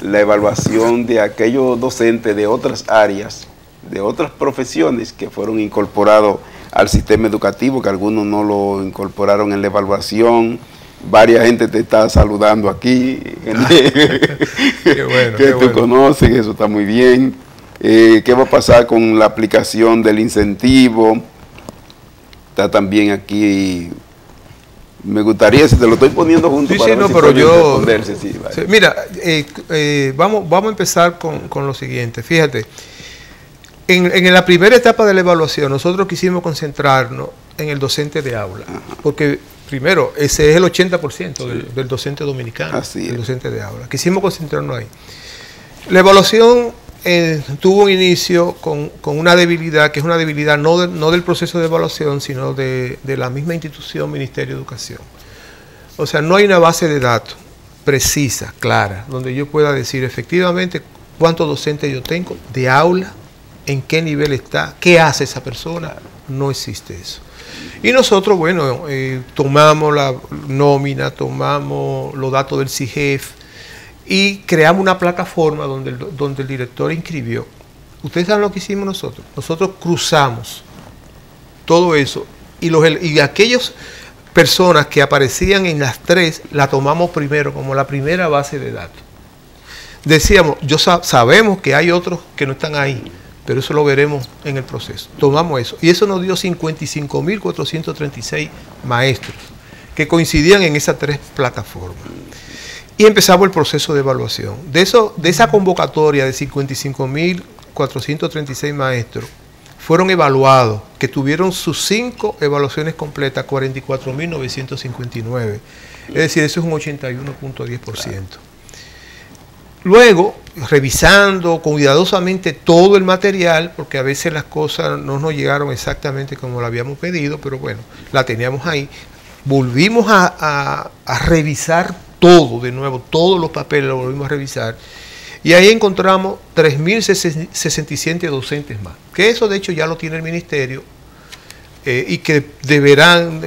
la evaluación de aquellos docentes de otras áreas, de otras profesiones que fueron incorporados al sistema educativo, que algunos no lo incorporaron en la evaluación. Varias gente te está saludando aquí, qué bueno, que te conocen, eso está muy bien. ¿Qué va a pasar con la aplicación del incentivo? Está también aquí. Me gustaría, si te lo estoy poniendo junto, para ver no, si pero yo responderse. Sí, vale. Sí, mira, vamos a empezar con lo siguiente. Fíjate, en la primera etapa de la evaluación nosotros quisimos concentrarnos en el docente de aula, porque primero, ese es el 80% del docente dominicano, el docente de aula. Quisimos concentrarnos ahí. La evaluación tuvo un inicio con una debilidad, que es una debilidad no del proceso de evaluación, sino de la misma institución, Ministerio de Educación. O sea, no hay una base de datos precisa, clara, donde yo pueda decir efectivamente cuántos docentes yo tengo de aula, en qué nivel está, qué hace esa persona. No existe eso. Y nosotros, bueno, tomamos la nómina, tomamos los datos del CIGEF y creamos una plataforma donde el director inscribió. Ustedes saben lo que hicimos nosotros. Nosotros cruzamos todo eso y aquellas personas que aparecían en las tres, la tomamos primero como la primera base de datos. Decíamos, sabemos que hay otros que no están ahí, pero eso lo veremos en el proceso. Tomamos eso. Y eso nos dio 55.436 maestros que coincidían en esas tres plataformas. Y empezamos el proceso de evaluación. De esa convocatoria de 55.436 maestros, fueron evaluados, que tuvieron sus 5 evaluaciones completas, 44.959. Es decir, eso es un 81.10%. Luego, revisando cuidadosamente todo el material, porque a veces las cosas no nos llegaron exactamente como lo habíamos pedido, pero bueno, la teníamos ahí. Volvimos a revisar todo de nuevo, todos los papeles los volvimos a revisar. Y ahí encontramos 3.067 docentes más, que eso de hecho ya lo tiene el ministerio y que deberán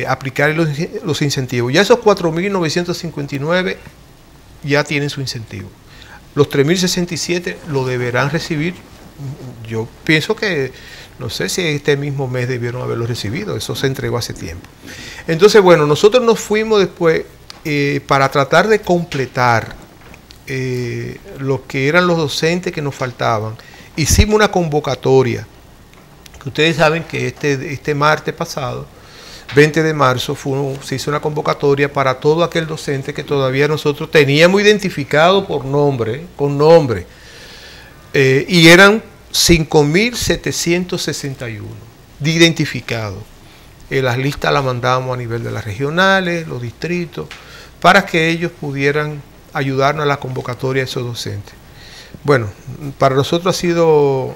aplicar los incentivos. Ya esos 4.959 ya tienen su incentivo. Los 3.067 lo deberán recibir. Yo pienso que, no sé si este mismo mes debieron haberlo recibido, eso se entregó hace tiempo. Entonces, bueno, nosotros nos fuimos después para tratar de completar lo que eran los docentes que nos faltaban. Hicimos una convocatoria, que ustedes saben que este martes pasado, 20 de marzo, se hizo una convocatoria para todo aquel docente que todavía nosotros teníamos identificado por nombre, con nombre, y eran 5.761 de identificados. Las listas las mandamos a nivel de las regionales, los distritos, para que ellos pudieran ayudarnos a la convocatoria de esos docentes. Bueno, para nosotros ha sido,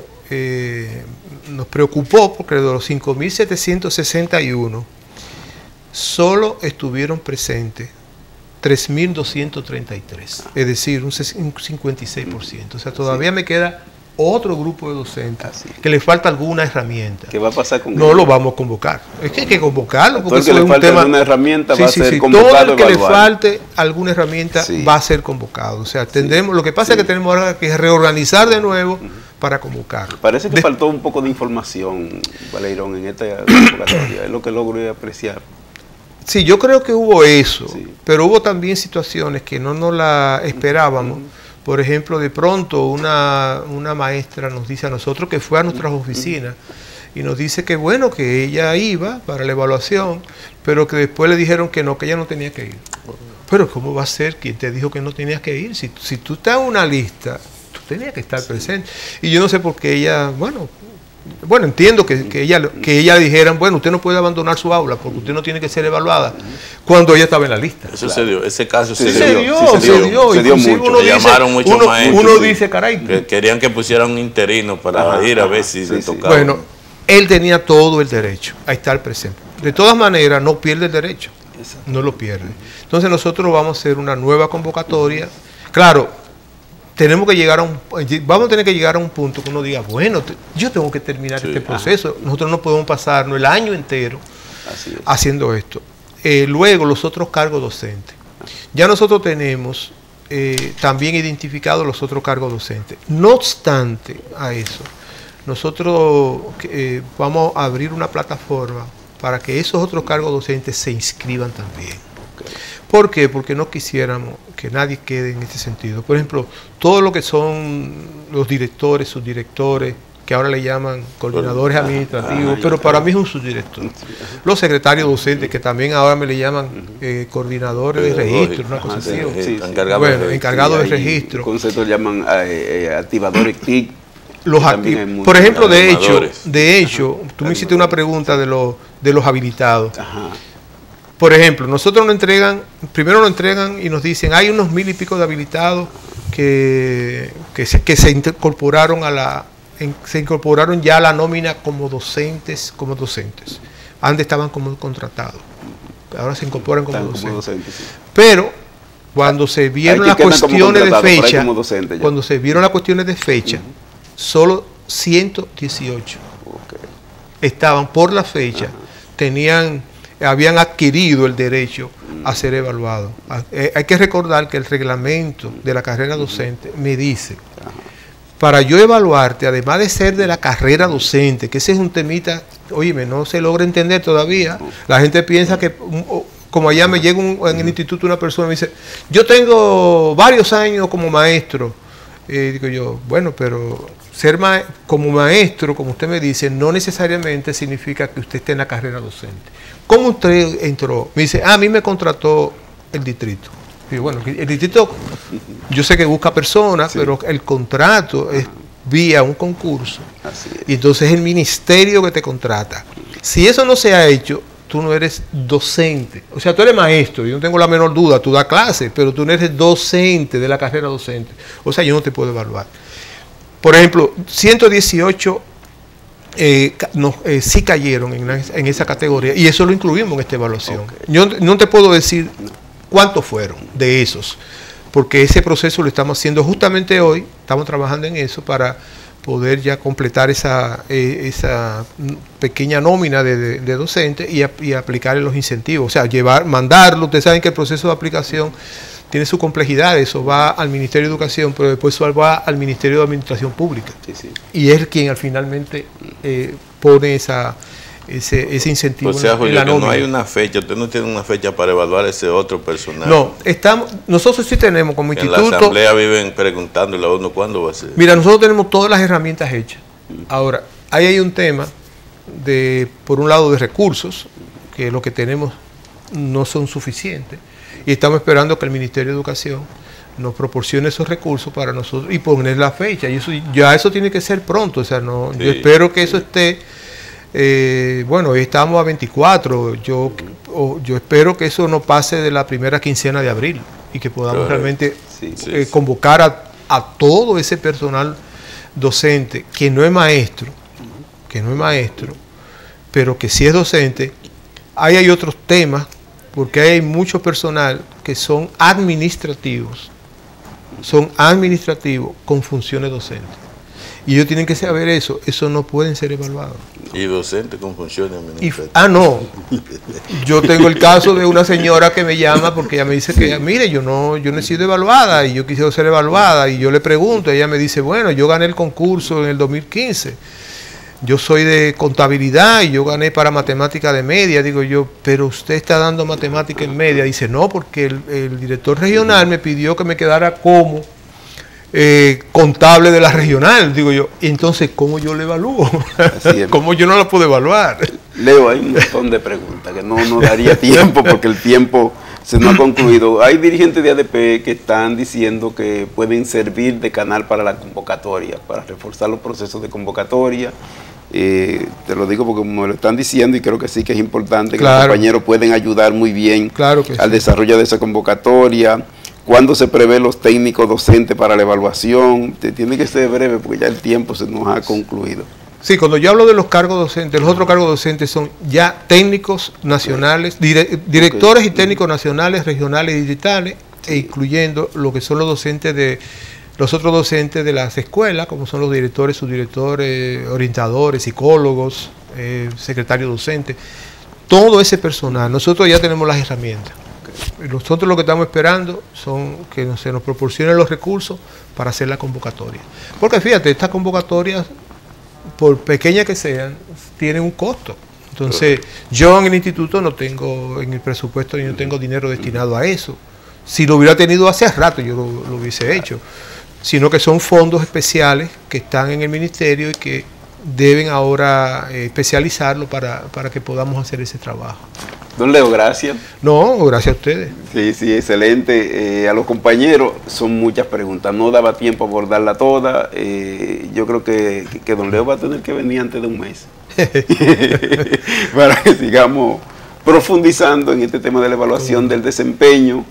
nos preocupó porque de los 5.761 solo estuvieron presentes 3.233, es decir, un 56%. O sea, todavía me queda otro grupo de docentes que le falta alguna herramienta. ¿Qué va a pasar con No ellos? Lo vamos a convocar. Es que hay que convocarlo. Todo el que le falte alguna herramienta va a ser convocado. Todo el que le falte alguna herramienta va a ser convocado. O sea, tendremos, lo que pasa es que tenemos ahora que reorganizar de nuevo para convocarlo. Parece que faltó un poco de información, Valerón, en esta convocatoria. Es lo que logro apreciar. Sí, yo creo que hubo eso, pero hubo también situaciones que no nos la esperábamos. Por ejemplo, de pronto una maestra nos dice a nosotros que fue a nuestras oficinas y nos dice que bueno, que ella iba para la evaluación, pero que después le dijeron que no, que ella no tenía que ir. Pero ¿cómo va a ser? ¿Quién te dijo que no tenías que ir? Si tú estás en una lista, tú tenías que estar presente. Y yo no sé por qué ella, bueno, entiendo que ella le dijeran, bueno, usted no puede abandonar su aula porque usted no tiene que ser evaluada, cuando ella estaba en la lista. Eso se dio, ese caso se dio. Se dio mucho. Llamaron muchos maestros. Uno dice, caray. Que querían que pusieran un interino para ir a ver si se tocaba. Bueno, él tenía todo el derecho a estar presente. De todas maneras, no pierde el derecho. No lo pierde. Entonces nosotros vamos a hacer una nueva convocatoria. Claro, vamos a tener que llegar a un punto que uno diga, bueno, yo tengo que terminar este proceso. Nosotros no podemos pasarnos el año entero haciendo esto. Luego, los otros cargos docentes. Ya nosotros tenemos también identificados los otros cargos docentes. No obstante a eso, nosotros vamos a abrir una plataforma para que esos otros cargos docentes se inscriban también. ¿Por qué? Porque no quisiéramos que nadie quede en ese sentido. Por ejemplo, todo lo que son los directores, subdirectores, que ahora le llaman coordinadores administrativos, pero para mí es un subdirector. Los secretarios docentes, que también ahora me le llaman coordinadores de registro, una cosa así. Bueno, encargados de registro. Los conceptos llaman activadores TIC. Por ejemplo, de hecho, tú me hiciste una pregunta de los habilitados. Por ejemplo, nosotros primero nos entregan y nos dicen, hay unos 1000 y pico de habilitados que se incorporaron ya a la nómina como docentes. Antes estaban como contratados, ahora se incorporan como docentes. Pero cuando se vieron las cuestiones de fecha, solo 118 estaban por la fecha, habían adquirido el derecho a ser evaluados. Hay que recordar que el reglamento de la carrera docente me dice, para yo evaluarte, además de ser de la carrera docente, que ese es un temita, óyeme, no se logra entender todavía. La gente piensa que, como allá me llega en el instituto una persona y me dice, yo tengo varios años como maestro. Digo yo, bueno, pero ser como maestro, como usted me dice, no necesariamente significa que usted esté en la carrera docente. ¿Cómo usted entró? Me dice, a mí me contrató el distrito. Y bueno, el distrito, yo sé que busca personas, pero el contrato es vía un concurso. Y entonces es el ministerio que te contrata. Si eso no se ha hecho, tú no eres docente. O sea, tú eres maestro, yo no tengo la menor duda, tú das clases, pero tú no eres docente de la carrera docente. O sea, yo no te puedo evaluar. Por ejemplo, 118 sí cayeron en esa categoría y eso lo incluimos en esta evaluación. Yo no te puedo decir cuántos fueron de esos, porque ese proceso lo estamos haciendo justamente hoy, estamos trabajando en eso para poder ya completar esa pequeña nómina de docentes y aplicarle los incentivos. O sea, mandarlo. Ustedes saben que el proceso de aplicación tiene su complejidad. Eso va al Ministerio de Educación, pero después eso va al Ministerio de Administración Pública. Y es quien finalmente pone ese incentivo. O sea, Julio, que no hay una fecha, usted no tiene una fecha para evaluar ese otro personal. No, nosotros sí tenemos como instituto. En la asamblea viven preguntándole a uno cuándo va a ser. Mira, nosotros tenemos todas las herramientas hechas. Ahora, ahí hay un tema por un lado de recursos, que lo que tenemos no son suficientes, y estamos esperando que el Ministerio de Educación nos proporcione esos recursos para nosotros y poner la fecha. Y eso tiene que ser pronto. O sea, yo espero que eso esté. Bueno, hoy estamos a 24, yo espero que eso no pase de la primera quincena de abril y que podamos realmente convocar a todo ese personal docente que no es maestro, pero que sí es docente. Ahí hay otros temas, porque hay mucho personal que son administrativos con funciones docentes. Y ellos tienen que saber eso no pueden ser evaluados. ¿Y docente con funciones administrativas? No. Yo tengo el caso de una señora que me llama porque ella me dice que, mire, yo no he sido evaluada y yo quisiera ser evaluada. Y yo le pregunto, ella me dice, bueno, yo gané el concurso en el 2015. Yo soy de contabilidad y yo gané para matemática de media. Digo yo, pero usted está dando matemática en media. Dice, no, porque el director regional me pidió que me quedara como contable de la regional. Digo yo, entonces, ¿cómo yo le evalúo? ¿Cómo yo no la puedo evaluar? Leo, hay un montón de preguntas que no daría tiempo porque el tiempo se nos ha concluido. Hay dirigentes de ADP que están diciendo que pueden servir de canal para la convocatoria, para reforzar los procesos de convocatoria. Te lo digo porque me lo están diciendo y creo que sí que es importante que los compañeros pueden ayudar muy bien al desarrollo de esa convocatoria. ¿Cuándo se prevé los técnicos docentes para la evaluación? Tiene que ser breve porque ya el tiempo se nos ha concluido. Sí, cuando yo hablo de los cargos docentes, los otros cargos docentes son ya técnicos nacionales, directores y técnicos nacionales, regionales y digitales, e incluyendo lo que son los docentes los otros docentes de las escuelas, como son los directores, subdirectores, orientadores, psicólogos, secretarios docentes, todo ese personal. Nosotros ya tenemos las herramientas. Nosotros lo que estamos esperando son que se nos proporcionen los recursos para hacer la convocatoria. Porque fíjate, estas convocatorias, por pequeñas que sean, tienen un costo. Entonces, yo en el instituto no tengo, en el presupuesto, yo no tengo dinero destinado a eso. Si lo hubiera tenido hace rato, yo lo hubiese hecho. Sino que son fondos especiales que están en el ministerio y que deben ahora especializarlo para que podamos hacer ese trabajo. Don Leo, gracias. No, gracias a ustedes. Sí, sí, excelente. A los compañeros son muchas preguntas, no daba tiempo a abordarla toda. Yo creo que don Leo va a tener que venir antes de un mes para que sigamos profundizando en este tema de la evaluación del desempeño.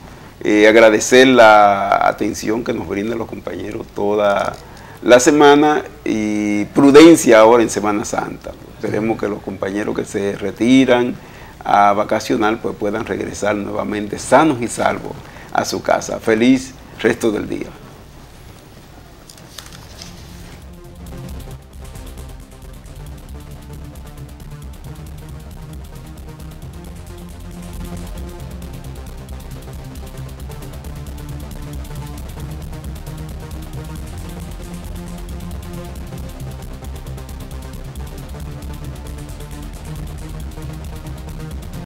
Agradecer la atención que nos brindan los compañeros toda la semana y prudencia ahora en Semana Santa. Esperemos que los compañeros que se retiran a vacacionar pues puedan regresar nuevamente sanos y salvos a su casa. Feliz resto del día.